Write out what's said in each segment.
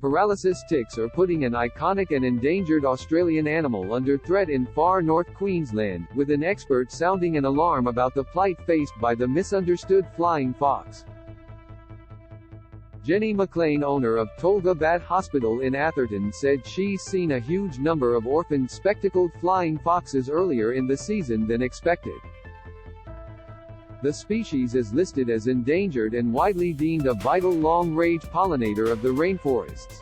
Paralysis ticks are putting an iconic and endangered Australian animal under threat in far north Queensland, with an expert sounding an alarm about the plight faced by the misunderstood flying fox. Jenny McLean, owner of Tolga Bat Hospital in Atherton, said she's seen a huge number of orphaned spectacled flying foxes earlier in the season than expected. The species is listed as endangered and widely deemed a vital long-range pollinator of the rainforests.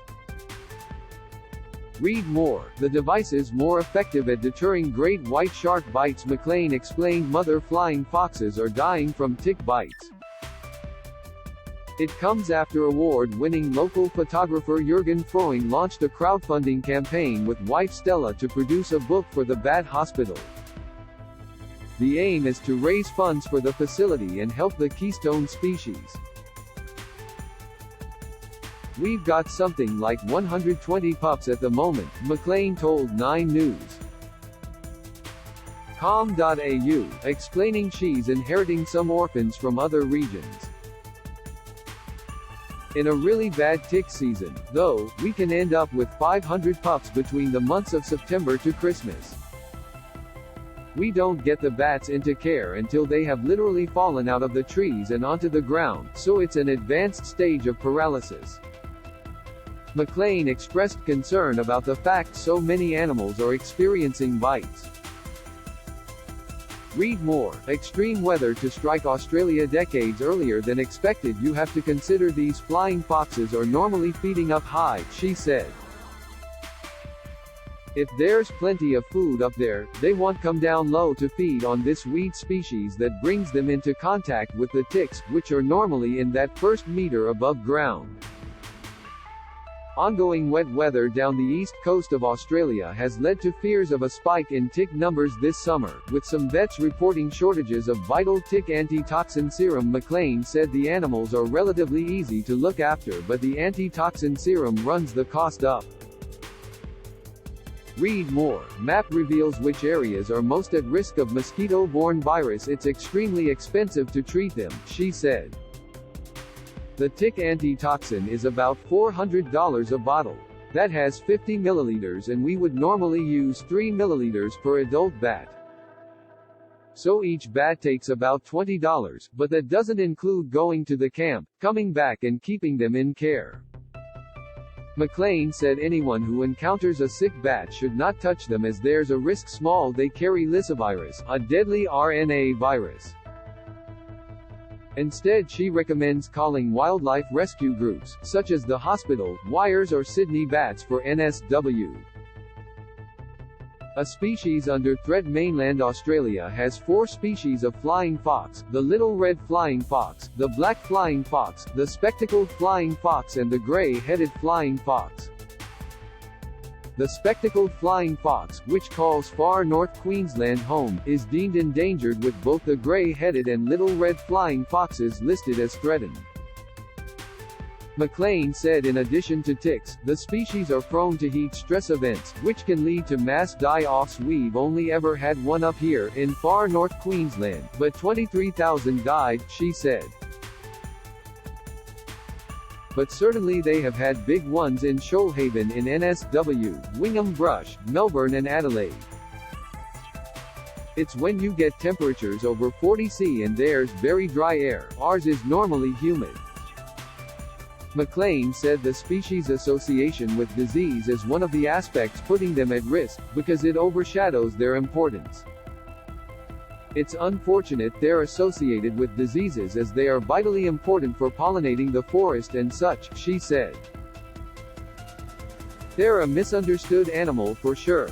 Read more. The device is more effective at deterring great white shark bites. McLean explained mother flying foxes are dying from tick bites. It comes after award-winning local photographer Jurgen Freund launched a crowdfunding campaign with wife Stella to produce a book for the Bat Hospital. The aim is to raise funds for the facility and help the keystone species. We've got something like 120 pups at the moment, McLean told 9 News. Com.au, explaining she's inheriting some orphans from other regions. In a really bad tick season, though, we can end up with 500 pups between the months of September to Christmas. We don't get the bats into care until they have literally fallen out of the trees and onto the ground, so it's an advanced stage of paralysis. McLean expressed concern about the fact so many animals are experiencing bites. Read more. Extreme weather to strike Australia decades earlier than expected. You have to consider these flying foxes are normally feeding up high, she said. If there's plenty of food up there, they won't come down low to feed on this weed species that brings them into contact with the ticks, which are normally in that first meter above ground. Ongoing wet weather down the east coast of Australia has led to fears of a spike in tick numbers this summer, with some vets reporting shortages of vital tick antitoxin serum. McLean said the animals are relatively easy to look after, but the antitoxin serum runs the cost up. Read more. Map reveals which areas are most at risk of mosquito-borne virus. It's extremely expensive to treat them, she said. The tick antitoxin is about $400 a bottle. That has 50 milliliters and we would normally use 3 milliliters per adult bat. So each bat takes about $20, but that doesn't include going to the camp, coming back and keeping them in care. McLean said anyone who encounters a sick bat should not touch them as there's a risk small they carry lyssavirus, a deadly RNA virus. Instead, she recommends calling wildlife rescue groups, such as the hospital, Wires or Sydney Bats for NSW. A species under threat. Mainland Australia has 4 species of flying fox: the little red flying fox, the black flying fox, the spectacled flying fox and the grey-headed flying fox. The spectacled flying fox, which calls Far North Queensland home, is deemed endangered, with both the grey-headed and little red flying foxes listed as threatened. McLean said in addition to ticks, the species are prone to heat stress events, which can lead to mass die-offs. We've only ever had one up here, in far north Queensland, but 23,000 died, she said. But certainly they have had big ones in Shoalhaven in NSW, Wingham Brush, Melbourne and Adelaide. It's when you get temperatures over 40 C and there's very dry air. Ours is normally humid. McLean said the species association with disease is one of the aspects putting them at risk, because it overshadows their importance. It's unfortunate they're associated with diseases as they are vitally important for pollinating the forest and such, she said. They're a misunderstood animal for sure.